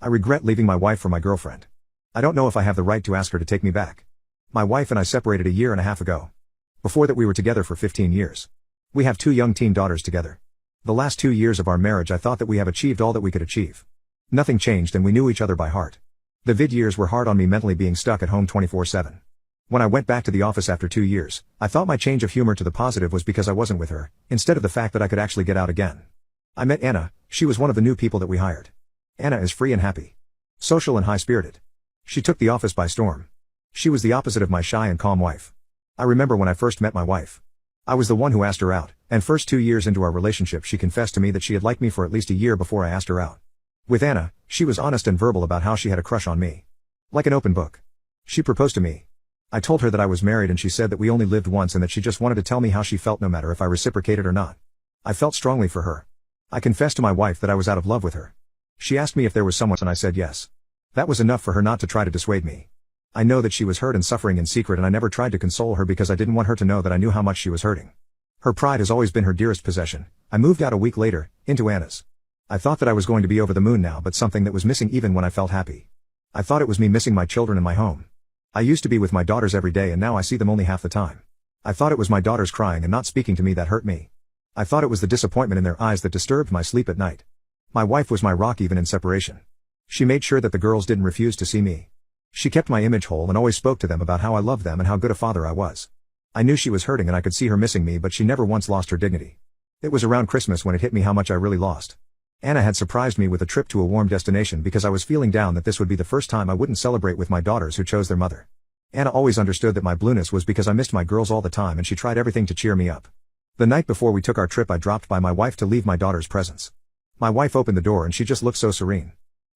I regret leaving my wife for my girlfriend. I don't know if I have the right to ask her to take me back. My wife and I separated a year and a half ago. Before that we were together for 15 years. We have 2 young teen daughters together. The last 2 years of our marriage I thought that we have achieved all that we could achieve. Nothing changed and we knew each other by heart. The vid years were hard on me mentally being stuck at home 24/7. When I went back to the office after 2 years, I thought my change of humor to the positive was because I wasn't with her, instead of the fact that I could actually get out again. I met Anna, she was one of the new people that we hired. Anna is free and happy. Social and high-spirited. She took the office by storm. She was the opposite of my shy and calm wife. I remember when I first met my wife. I was the one who asked her out, and first 2 years into our relationship she confessed to me that she had liked me for at least a year before I asked her out. With Anna, she was honest and verbal about how she had a crush on me. Like an open book. She proposed to me. I told her that I was married and she said that we only lived once and that she just wanted to tell me how she felt no matter if I reciprocated or not. I felt strongly for her. I confessed to my wife that I was out of love with her. She asked me if there was someone and I said yes. That was enough for her not to try to dissuade me. I know that she was hurt and suffering in secret and I never tried to console her because I didn't want her to know that I knew how much she was hurting. Her pride has always been her dearest possession. I moved out a week later, into Anna's. I thought that I was going to be over the moon now, but something that was missing even when I felt happy. I thought it was me missing my children and my home. I used to be with my daughters every day and now I see them only half the time. I thought it was my daughters crying and not speaking to me that hurt me. I thought it was the disappointment in their eyes that disturbed my sleep at night. My wife was my rock even in separation. She made sure that the girls didn't refuse to see me. She kept my image whole and always spoke to them about how I loved them and how good a father I was. I knew she was hurting and I could see her missing me, but she never once lost her dignity. It was around Christmas when it hit me how much I really lost. Anna had surprised me with a trip to a warm destination because I was feeling down that this would be the first time I wouldn't celebrate with my daughters who chose their mother. Anna always understood that my blueness was because I missed my girls all the time and she tried everything to cheer me up. The night before we took our trip I dropped by my wife to leave my daughter's presents. My wife opened the door and she just looked so serene.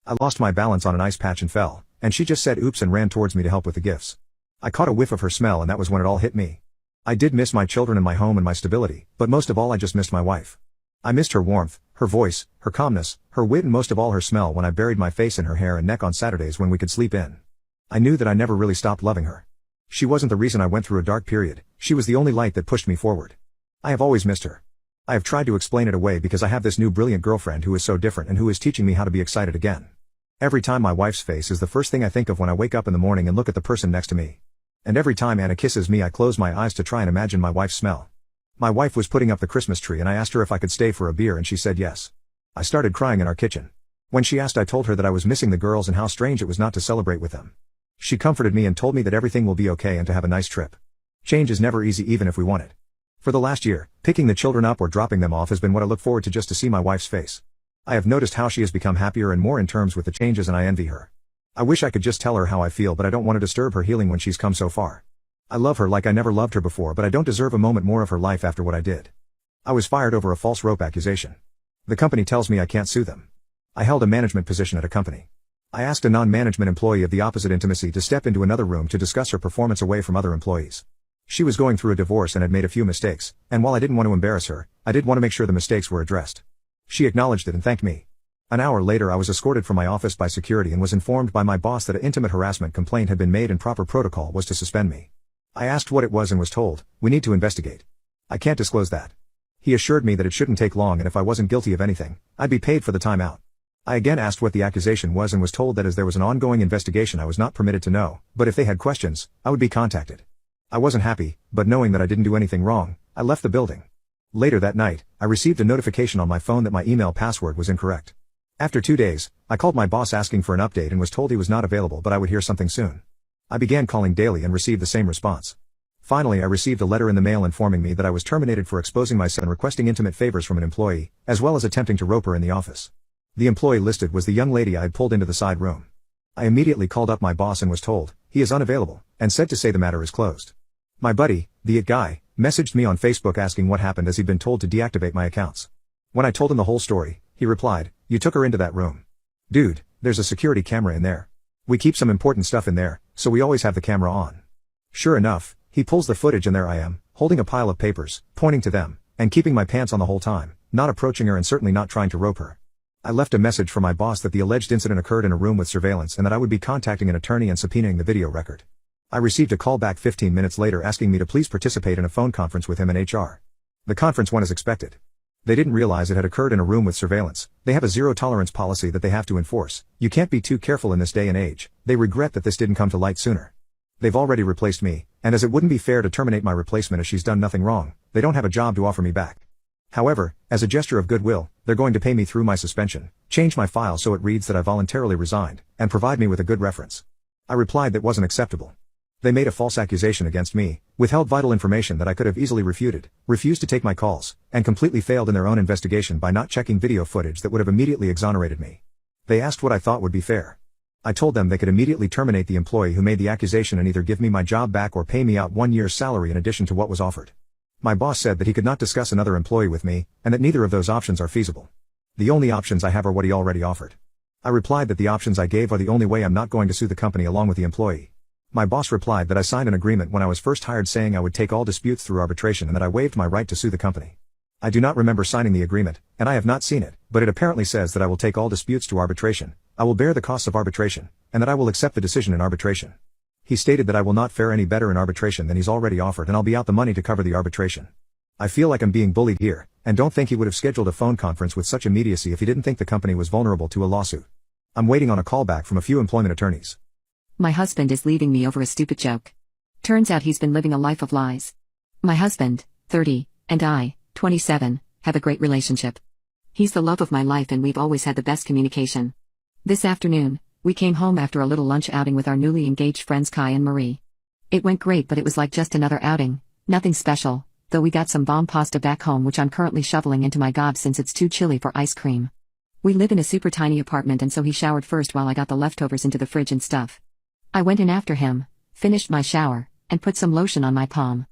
I lost my balance on an ice patch and fell, and she just said oops and ran towards me to help with the gifts. I caught a whiff of her smell and that was when it all hit me. I did miss my children and my home and my stability, but most of all I just missed my wife. I missed her warmth, her voice, her calmness, her wit and most of all her smell when I buried my face in her hair and neck on Saturdays when we could sleep in. I knew that I never really stopped loving her. She wasn't the reason I went through a dark period, she was the only light that pushed me forward. I have always missed her. I have tried to explain it away because I have this new brilliant girlfriend who is so different and who is teaching me how to be excited again. Every time my wife's face is the first thing I think of when I wake up in the morning and look at the person next to me. And every time Anna kisses me I close my eyes to try and imagine my wife's smell. My wife was putting up the Christmas tree and I asked her if I could stay for a beer and she said yes. I started crying in our kitchen. When she asked I told her that I was missing the girls and how strange it was not to celebrate with them. She comforted me and told me that everything will be okay and to have a nice trip. Change is never easy even if we want it. For the last year, picking the children up or dropping them off has been what I look forward to just to see my wife's face. I have noticed how she has become happier and more in terms with the changes and I envy her. I wish I could just tell her how I feel but I don't want to disturb her healing when she's come so far. I love her like I never loved her before but I don't deserve a moment more of her life after what I did. I was fired over a false rope accusation. The company tells me I can't sue them. I held a management position at a company. I asked a non-management employee of the opposite intimacy to step into another room to discuss her performance away from other employees. She was going through a divorce and had made a few mistakes, and while I didn't want to embarrass her, I did want to make sure the mistakes were addressed. She acknowledged it and thanked me. An hour later I was escorted from my office by security and was informed by my boss that an intimate harassment complaint had been made and proper protocol was to suspend me. I asked what it was and was told, we need to investigate. I can't disclose that. He assured me that it shouldn't take long and if I wasn't guilty of anything, I'd be paid for the time out. I again asked what the accusation was and was told that as there was an ongoing investigation I was not permitted to know, but if they had questions, I would be contacted. I wasn't happy, but knowing that I didn't do anything wrong, I left the building. Later that night, I received a notification on my phone that my email password was incorrect. After 2 days, I called my boss asking for an update and was told he was not available but I would hear something soon. I began calling daily and received the same response. Finally I received a letter in the mail informing me that I was terminated for exposing myself and requesting intimate favors from an employee, as well as attempting to rope her in the office. The employee listed was the young lady I had pulled into the side room. I immediately called up my boss and was told, he is unavailable, and said to say the matter is closed. My buddy, the IT guy, messaged me on Facebook asking what happened as he'd been told to deactivate my accounts. When I told him the whole story, he replied, you took her into that room. Dude, there's a security camera in there. We keep some important stuff in there, so we always have the camera on. Sure enough, he pulls the footage and there I am, holding a pile of papers, pointing to them, and keeping my pants on the whole time, not approaching her and certainly not trying to rope her. I left a message for my boss that the alleged incident occurred in a room with surveillance and that I would be contacting an attorney and subpoenaing the video record. I received a call back 15 minutes later asking me to please participate in a phone conference with him and HR. The conference went as expected. They didn't realize it had occurred in a room with surveillance. They have a zero-tolerance policy that they have to enforce. You can't be too careful in this day and age. They regret that this didn't come to light sooner. They've already replaced me, and as it wouldn't be fair to terminate my replacement as she's done nothing wrong, they don't have a job to offer me back. However, as a gesture of goodwill, they're going to pay me through my suspension, change my file so it reads that I voluntarily resigned, and provide me with a good reference. I replied that wasn't acceptable. They made a false accusation against me, withheld vital information that I could have easily refuted, refused to take my calls, and completely failed in their own investigation by not checking video footage that would have immediately exonerated me. They asked what I thought would be fair. I told them they could immediately terminate the employee who made the accusation and either give me my job back or pay me out 1 year's salary in addition to what was offered. My boss said that he could not discuss another employee with me, and that neither of those options are feasible. The only options I have are what he already offered. I replied that the options I gave are the only way I'm not going to sue the company along with the employee. My boss replied that I signed an agreement when I was first hired saying I would take all disputes through arbitration and that I waived my right to sue the company. I do not remember signing the agreement, and I have not seen it, but it apparently says that I will take all disputes to arbitration, I will bear the costs of arbitration, and that I will accept the decision in arbitration. He stated that I will not fare any better in arbitration than he's already offered and I'll be out the money to cover the arbitration. I feel like I'm being bullied here, and don't think he would have scheduled a phone conference with such immediacy if he didn't think the company was vulnerable to a lawsuit. I'm waiting on a callback from a few employment attorneys. My husband is leaving me over a stupid joke. Turns out he's been living a life of lies. My husband, 30, and I, 27, have a great relationship. He's the love of my life and we've always had the best communication. This afternoon, we came home after a little lunch outing with our newly engaged friends Kai and Marie. It went great, but it was like just another outing, nothing special, though we got some bomb pasta back home which I'm currently shoveling into my gob since it's too chilly for ice cream. We live in a super tiny apartment and so he showered first while I got the leftovers into the fridge and stuff. I went in after him, finished my shower, and put some lotion on my palm.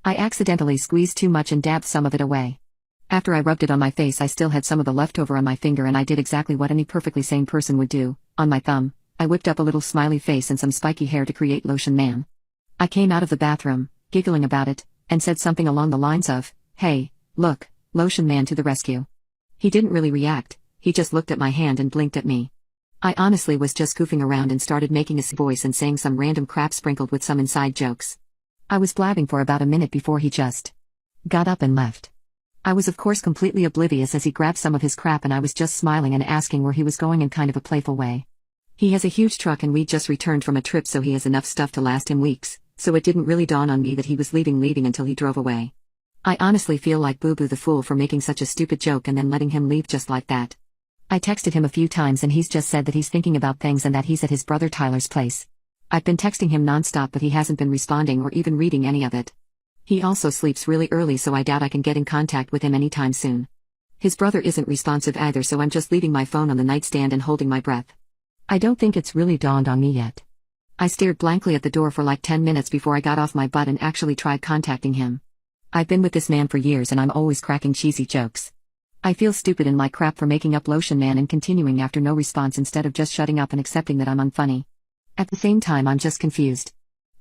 I accidentally squeezed too much and dabbed some of it away. After I rubbed it on my face I still had some of the leftover on my finger and I did exactly what any perfectly sane person would do. On my thumb, I whipped up a little smiley face and some spiky hair to create Lotion Man. I came out of the bathroom, giggling about it, and said something along the lines of, "Hey, look, Lotion Man to the rescue." He didn't really react, he just looked at my hand and blinked at me. I honestly was just goofing around and started making a voice and saying some random crap sprinkled with some inside jokes. I was blabbing for about a minute before he just got up and left. I was of course completely oblivious as he grabbed some of his crap and I was just smiling and asking where he was going in kind of a playful way. He has a huge truck and we just returned from a trip so he has enough stuff to last him weeks, so it didn't really dawn on me that he was leaving until he drove away. I honestly feel like Boo Boo the fool for making such a stupid joke and then letting him leave just like that. I texted him a few times and he's just said that he's thinking about things and that he's at his brother Tyler's place. I've been texting him nonstop but he hasn't been responding or even reading any of it. He also sleeps really early so I doubt I can get in contact with him anytime soon. His brother isn't responsive either so I'm just leaving my phone on the nightstand and holding my breath. I don't think it's really dawned on me yet. I stared blankly at the door for like 10 minutes before I got off my butt and actually tried contacting him. I've been with this man for years and I'm always cracking cheesy jokes. I feel stupid in my crap for making up Lotion Man and continuing after no response instead of just shutting up and accepting that I'm unfunny. At the same time I'm just confused.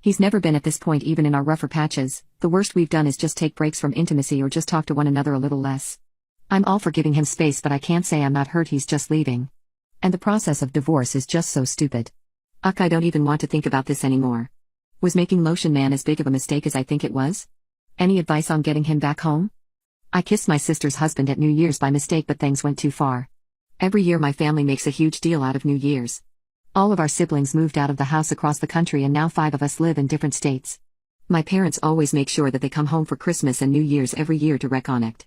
He's never been at this point even in our rougher patches. The worst we've done is just take breaks from intimacy or just talk to one another a little less. I'm all for giving him space but I can't say I'm not hurt he's just leaving. And the process of divorce is just so stupid. I don't even want to think about this anymore. Was making Lotion Man as big of a mistake as I think it was? Any advice on getting him back home? I kissed my sister's husband at New Year's by mistake but things went too far. Every year my family makes a huge deal out of New Year's. All of our siblings moved out of the house across the country and now 5 of us live in different states. My parents always make sure that they come home for Christmas and New Year's every year to reconnect.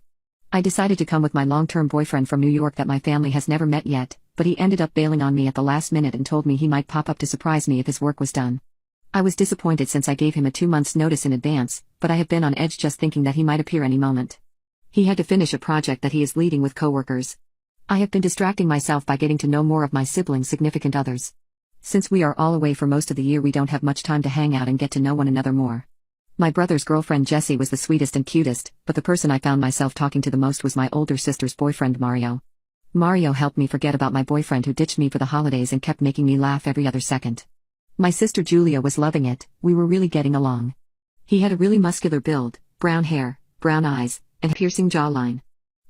I decided to come with my long-term boyfriend from New York that my family has never met yet, but he ended up bailing on me at the last minute and told me he might pop up to surprise me if his work was done. I was disappointed since I gave him a 2 months notice in advance, but I have been on edge just thinking that he might appear any moment. He had to finish a project that he is leading with coworkers. I have been distracting myself by getting to know more of my siblings' significant others. Since we are all away for most of the year we don't have much time to hang out and get to know one another more. My brother's girlfriend Jessie was the sweetest and cutest, but the person I found myself talking to the most was my older sister's boyfriend Mario. Mario helped me forget about my boyfriend who ditched me for the holidays and kept making me laugh every other second. My sister Julia was loving it, we were really getting along. He had a really muscular build, brown hair, brown eyes, and a piercing jawline.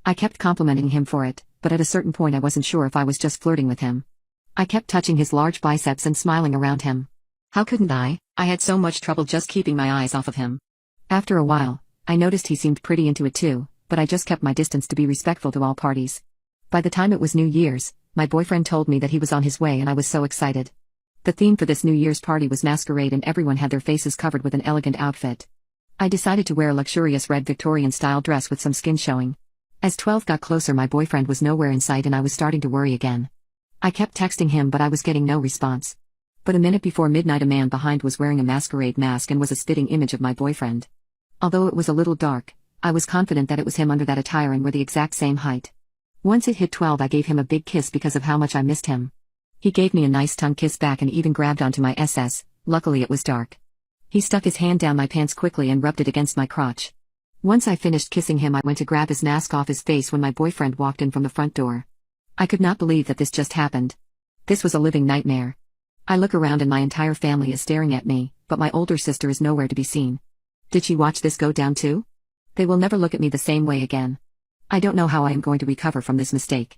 I kept complimenting him for it, but at a certain point I wasn't sure if I was just flirting with him. I kept touching his large biceps and smiling around him. How couldn't I? I had so much trouble just keeping my eyes off of him. After a while, I noticed he seemed pretty into it too, but I just kept my distance to be respectful to all parties. By the time it was New Year's, my boyfriend told me that he was on his way and I was so excited. The theme for this New Year's party was masquerade and everyone had their faces covered with an elegant outfit. I decided to wear a luxurious red Victorian-style dress with some skin showing. As 12 got closer, my boyfriend was nowhere in sight and I was starting to worry again. I kept texting him but I was getting no response. But a minute before midnight a man behind was wearing a masquerade mask and was a spitting image of my boyfriend. Although it was a little dark, I was confident that it was him under that attire and were the exact same height. Once it hit 12 I gave him a big kiss because of how much I missed him. He gave me a nice tongue kiss back and even grabbed onto my SS, luckily it was dark. He stuck his hand down my pants quickly and rubbed it against my crotch. Once I finished kissing him I went to grab his mask off his face when my boyfriend walked in from the front door. I could not believe that this just happened. This was a living nightmare. I look around and my entire family is staring at me, but my older sister is nowhere to be seen. Did she watch this go down too? They will never look at me the same way again. I don't know how I am going to recover from this mistake.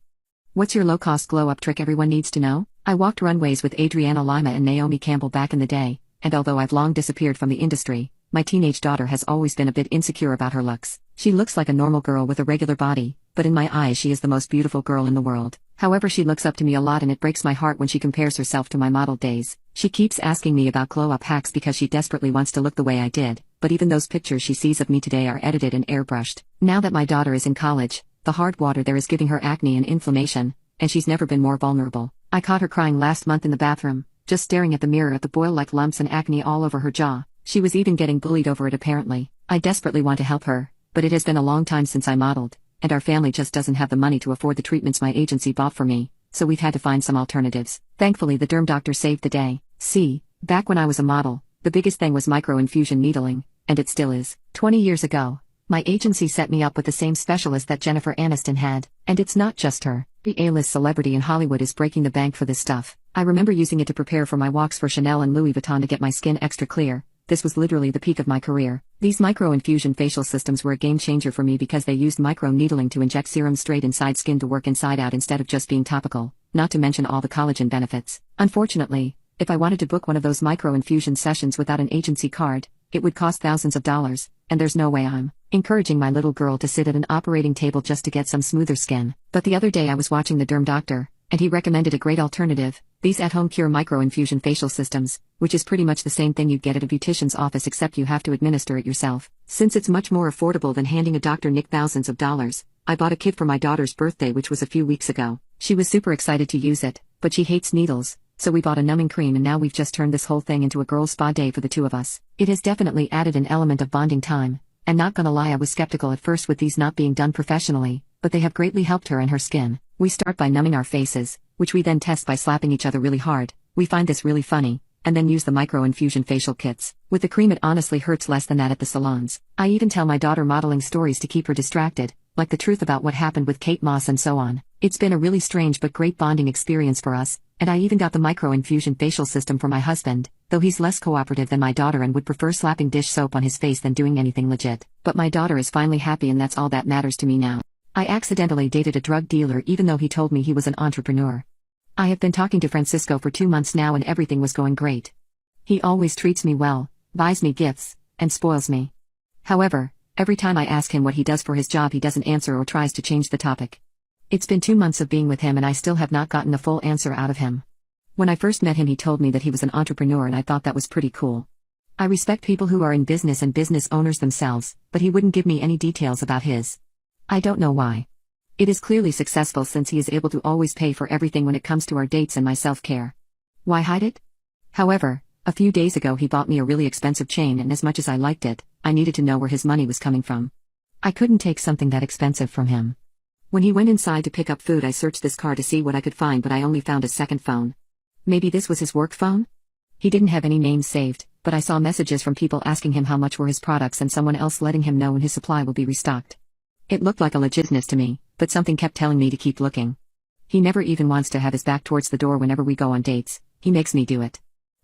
What's your low-cost glow-up trick everyone needs to know? I walked runways with Adriana Lima and Naomi Campbell back in the day, and although I've long disappeared from the industry, my teenage daughter has always been a bit insecure about her looks. She looks like a normal girl with a regular body, but in my eyes she is the most beautiful girl in the world. However, she looks up to me a lot and it breaks my heart when she compares herself to my model days. She keeps asking me about glow-up hacks because she desperately wants to look the way I did, but even those pictures she sees of me today are edited and airbrushed. Now that my daughter is in college, the hard water there is giving her acne and inflammation, and she's never been more vulnerable. I caught her crying last month in the bathroom, just staring at the mirror at the boil-like lumps and acne all over her jaw. She was even getting bullied over it apparently. I desperately want to help her, but it has been a long time since I modeled, and our family just doesn't have the money to afford the treatments my agency bought for me, so we've had to find some alternatives. Thankfully the derm doctor saved the day. See, back when I was a model, the biggest thing was micro-infusion needling, and it still is. 20 years ago, my agency set me up with the same specialist that Jennifer Aniston had, and it's not just her. The A-list celebrity in Hollywood is breaking the bank for this stuff. I remember using it to prepare for my walks for Chanel and Louis Vuitton to get my skin extra clear. This was literally the peak of my career. These micro-infusion facial systems were a game changer for me because they used micro-needling to inject serum straight inside skin to work inside out instead of just being topical, not to mention all the collagen benefits. Unfortunately, if I wanted to book one of those micro-infusion sessions without an agency card, it would cost thousands of dollars, and there's no way I'm encouraging my little girl to sit at an operating table just to get some smoother skin. But the other day I was watching the derm doctor, and he recommended a great alternative, these at-home Cure micro-infusion facial systems, which is pretty much the same thing you'd get at a beautician's office except you have to administer it yourself. Since it's much more affordable than handing a Dr. Nick thousands of dollars, I bought a kit for my daughter's birthday which was a few weeks ago. She was super excited to use it, but she hates needles, so we bought a numbing cream and now we've just turned this whole thing into a girls' spa day for the two of us. It has definitely added an element of bonding time, and not gonna lie I was skeptical at first with these not being done professionally, but they have greatly helped her and her skin. We start by numbing our faces, which we then test by slapping each other really hard. We find this really funny, and then use the micro-infusion facial kits. With the cream it honestly hurts less than that at the salons. I even tell my daughter modeling stories to keep her distracted, like the truth about what happened with Kate Moss and so on. It's been a really strange but great bonding experience for us, and I even got the micro-infusion facial system for my husband, though he's less cooperative than my daughter and would prefer slapping dish soap on his face than doing anything legit. But my daughter is finally happy and that's all that matters to me now. I accidentally dated a drug dealer even though he told me he was an entrepreneur. I have been talking to Francisco for 2 months now and everything was going great. He always treats me well, buys me gifts, and spoils me. However, every time I ask him what he does for his job he doesn't answer or tries to change the topic. It's been 2 months of being with him and I still have not gotten a full answer out of him. When I first met him he told me that he was an entrepreneur and I thought that was pretty cool. I respect people who are in business and business owners themselves, but he wouldn't give me any details about his. I don't know why. It is clearly successful since he is able to always pay for everything when it comes to our dates and my self-care. Why hide it? However, a few days ago he bought me a really expensive chain and as much as I liked it, I needed to know where his money was coming from. I couldn't take something that expensive from him. When he went inside to pick up food I searched this car to see what I could find but I only found a second phone. Maybe this was his work phone? He didn't have any names saved, but I saw messages from people asking him how much were his products and someone else letting him know when his supply will be restocked. It looked like a legit business to me, but something kept telling me to keep looking. He never even wants to have his back towards the door whenever we go on dates, he makes me do it.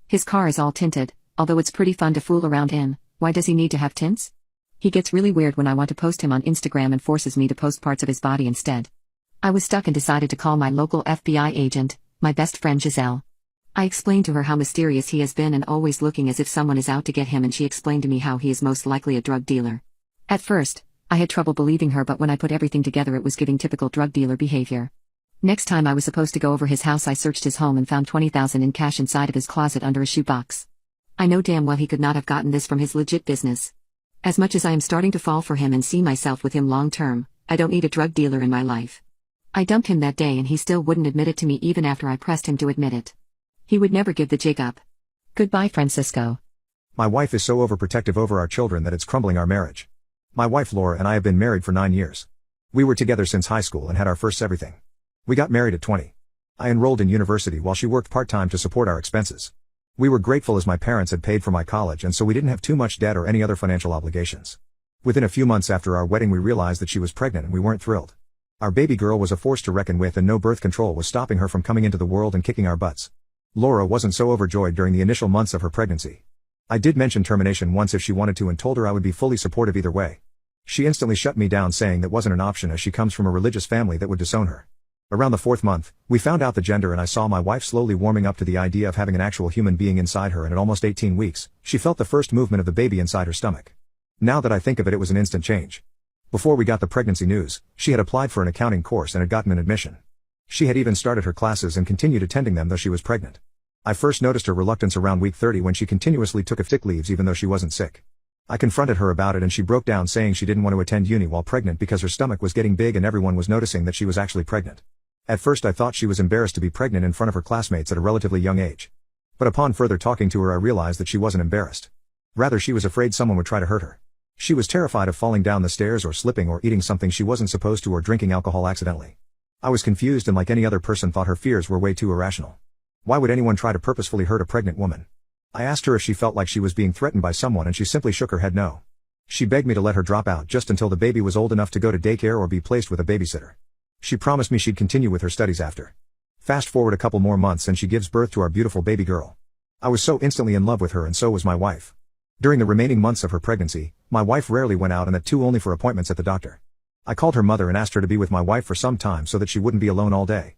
His car is all tinted, although it's pretty fun to fool around in. Why does he need to have tints? He gets really weird when I want to post him on Instagram and forces me to post parts of his body instead. I was stuck and decided to call my local FBI agent, my best friend Giselle. I explained to her how mysterious he has been and always looking as if someone is out to get him and she explained to me how he is most likely a drug dealer. At first, I had trouble believing her, but when I put everything together it was giving typical drug dealer behavior. Next time I was supposed to go over his house, I searched his home and found $20,000 in cash inside of his closet under a shoebox. I know damn well he could not have gotten this from his legit business. As much as I am starting to fall for him and see myself with him long term, I don't need a drug dealer in my life. I dumped him that day and he still wouldn't admit it to me even after I pressed him to admit it. He would never give the jig up. Goodbye, Francisco. My wife is so overprotective over our children that it's crumbling our marriage. My wife Laura and I have been married for 9 years. We were together since high school and had our first everything. We got married at 20. I enrolled in university while she worked part-time to support our expenses. We were grateful as my parents had paid for my college and so we didn't have too much debt or any other financial obligations. Within a few months after our wedding we realized that she was pregnant and we weren't thrilled. Our baby girl was a force to reckon with and no birth control was stopping her from coming into the world and kicking our butts. Laura wasn't so overjoyed during the initial months of her pregnancy. I did mention termination once if she wanted to and told her I would be fully supportive either way. She instantly shut me down saying that wasn't an option as she comes from a religious family that would disown her. Around the 4th month, we found out the gender and I saw my wife slowly warming up to the idea of having an actual human being inside her, and at almost 18 weeks, she felt the first movement of the baby inside her stomach. Now that I think of it, it was an instant change. Before we got the pregnancy news, she had applied for an accounting course and had gotten an admission. She had even started her classes and continued attending them though she was pregnant. I first noticed her reluctance around week 30 when she continuously took sick leaves even though she wasn't sick. I confronted her about it and she broke down saying she didn't want to attend uni while pregnant because her stomach was getting big and everyone was noticing that she was actually pregnant. At first I thought she was embarrassed to be pregnant in front of her classmates at a relatively young age. But upon further talking to her I realized that she wasn't embarrassed. Rather, she was afraid someone would try to hurt her. She was terrified of falling down the stairs or slipping or eating something she wasn't supposed to or drinking alcohol accidentally. I was confused and like any other person thought her fears were way too irrational. Why would anyone try to purposefully hurt a pregnant woman? I asked her if she felt like she was being threatened by someone and she simply shook her head no. She begged me to let her drop out just until the baby was old enough to go to daycare or be placed with a babysitter. She promised me she'd continue with her studies after. Fast forward a couple more months and she gives birth to our beautiful baby girl. I was so instantly in love with her and so was my wife. During the remaining months of her pregnancy, my wife rarely went out and that too only for appointments at the doctor. I called her mother and asked her to be with my wife for some time so that she wouldn't be alone all day.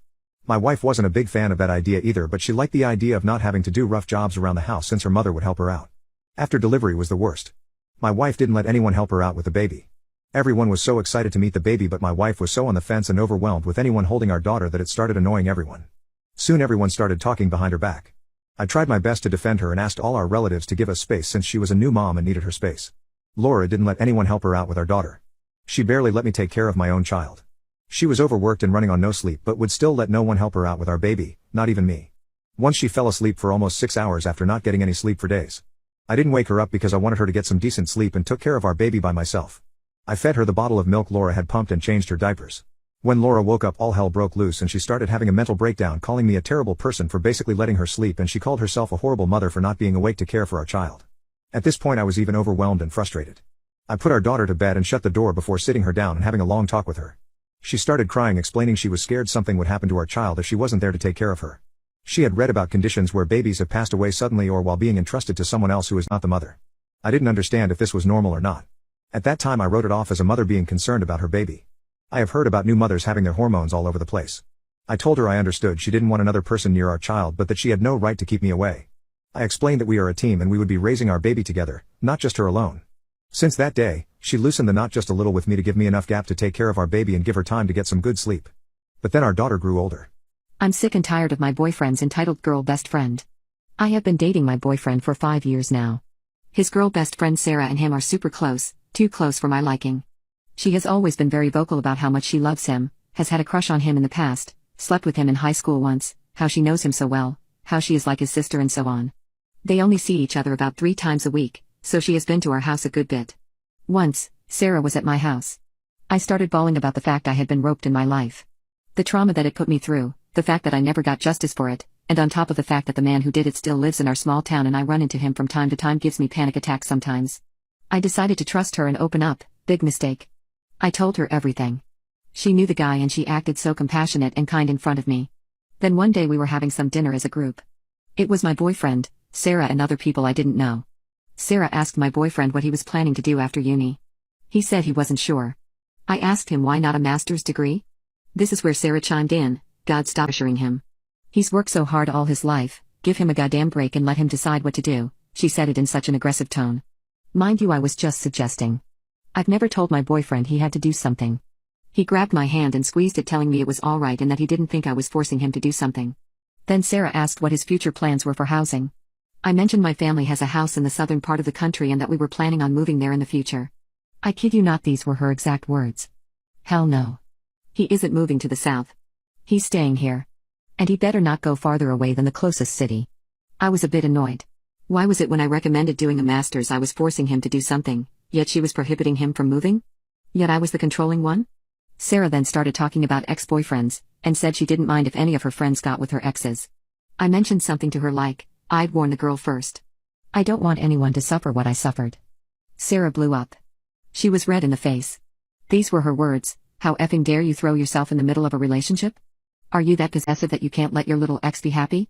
My wife wasn't a big fan of that idea either, but she liked the idea of not having to do rough jobs around the house since her mother would help her out. After delivery was the worst. My wife didn't let anyone help her out with the baby. Everyone was so excited to meet the baby but my wife was so on the fence and overwhelmed with anyone holding our daughter that it started annoying everyone. Soon everyone started talking behind her back. I tried my best to defend her and asked all our relatives to give us space since she was a new mom and needed her space. Laura didn't let anyone help her out with our daughter. She barely let me take care of my own child. She was overworked and running on no sleep but would still let no one help her out with our baby, not even me. Once she fell asleep for almost 6 hours after not getting any sleep for days. I didn't wake her up because I wanted her to get some decent sleep and took care of our baby by myself. I fed her the bottle of milk Laura had pumped and changed her diapers. When Laura woke up all hell broke loose and she started having a mental breakdown, calling me a terrible person for basically letting her sleep, and she called herself a horrible mother for not being awake to care for our child. At this point I was even overwhelmed and frustrated. I put our daughter to bed and shut the door before sitting her down and having a long talk with her. She started crying, explaining she was scared something would happen to our child if she wasn't there to take care of her. She had read about conditions where babies have passed away suddenly or while being entrusted to someone else who is not the mother. I didn't understand if this was normal or not. At that time I wrote it off as a mother being concerned about her baby. I have heard about new mothers having their hormones all over the place. I told her I understood she didn't want another person near our child but that she had no right to keep me away. I explained that we are a team and we would be raising our baby together, not just her alone. Since that day, she loosened the knot just a little with me to give me enough gap to take care of our baby and give her time to get some good sleep. But then our daughter grew older. I'm sick and tired of my boyfriend's entitled girl best friend. I have been dating my boyfriend for 5 years now. His girl best friend Sarah and him are super close, too close for my liking. She has always been very vocal about how much she loves him, has had a crush on him in the past, slept with him in high school once, how she knows him so well, how she is like his sister and so on. They only see each other about 3 times a week, so she has been to our house a good bit. Once, Sarah was at my house. I started bawling about the fact I had been roped in my life. The trauma that it put me through, the fact that I never got justice for it, and on top of the fact that the man who did it still lives in our small town and I run into him from time to time gives me panic attacks sometimes. I decided to trust her and open up, big mistake. I told her everything. She knew the guy and she acted so compassionate and kind in front of me. Then one day we were having some dinner as a group. It was my boyfriend, Sarah and other people I didn't know. Sarah asked my boyfriend what he was planning to do after uni. He said he wasn't sure. I asked him why not a master's degree? This is where Sarah chimed in, God stop pressuring him. He's worked so hard all his life, give him a goddamn break and let him decide what to do, she said it in such an aggressive tone. Mind you, I was just suggesting. I've never told my boyfriend he had to do something. He grabbed my hand and squeezed it, telling me it was all right and that he didn't think I was forcing him to do something. Then Sarah asked what his future plans were for housing. I mentioned my family has a house in the southern part of the country and that we were planning on moving there in the future. I kid you not, these were her exact words. Hell no. He isn't moving to the south. He's staying here. And he better not go farther away than the closest city. I was a bit annoyed. Why was it when I recommended doing a master's I was forcing him to do something, yet she was prohibiting him from moving? Yet I was the controlling one? Sarah then started talking about ex-boyfriends, and said she didn't mind if any of her friends got with her exes. I mentioned something to her like, I'd warn the girl first. I don't want anyone to suffer what I suffered. Sarah blew up. She was red in the face. These were her words, how effing dare you throw yourself in the middle of a relationship? Are you that possessive that you can't let your little ex be happy?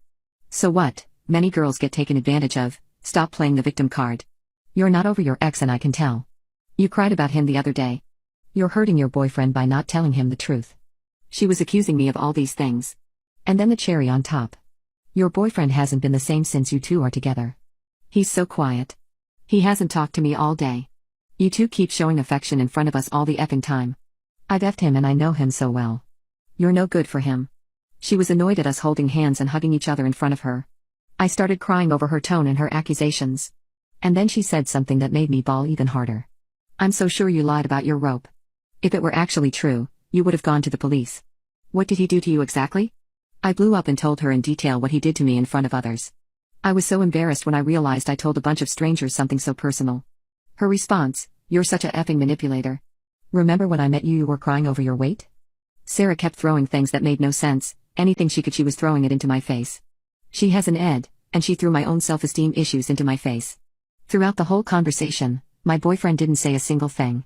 So what, many girls get taken advantage of, stop playing the victim card. You're not over your ex and I can tell. You cried about him the other day. You're hurting your boyfriend by not telling him the truth. She was accusing me of all these things. And then the cherry on top. Your boyfriend hasn't been the same since you two are together. He's so quiet. He hasn't talked to me all day. You two keep showing affection in front of us all the effing time. I've effed him and I know him so well. You're no good for him. She was annoyed at us holding hands and hugging each other in front of her. I started crying over her tone and her accusations. And then she said something that made me bawl even harder. I'm so sure you lied about your rope. If it were actually true, you would have gone to the police. What did he do to you exactly? I blew up and told her in detail what he did to me in front of others. I was so embarrassed when I realized I told a bunch of strangers something so personal. Her response, you're such a effing manipulator. Remember when I met you were crying over your weight? Sarah kept throwing things that made no sense, anything she could she was throwing it into my face. She has an ed, and she threw my own self-esteem issues into my face. Throughout the whole conversation, my boyfriend didn't say a single thing.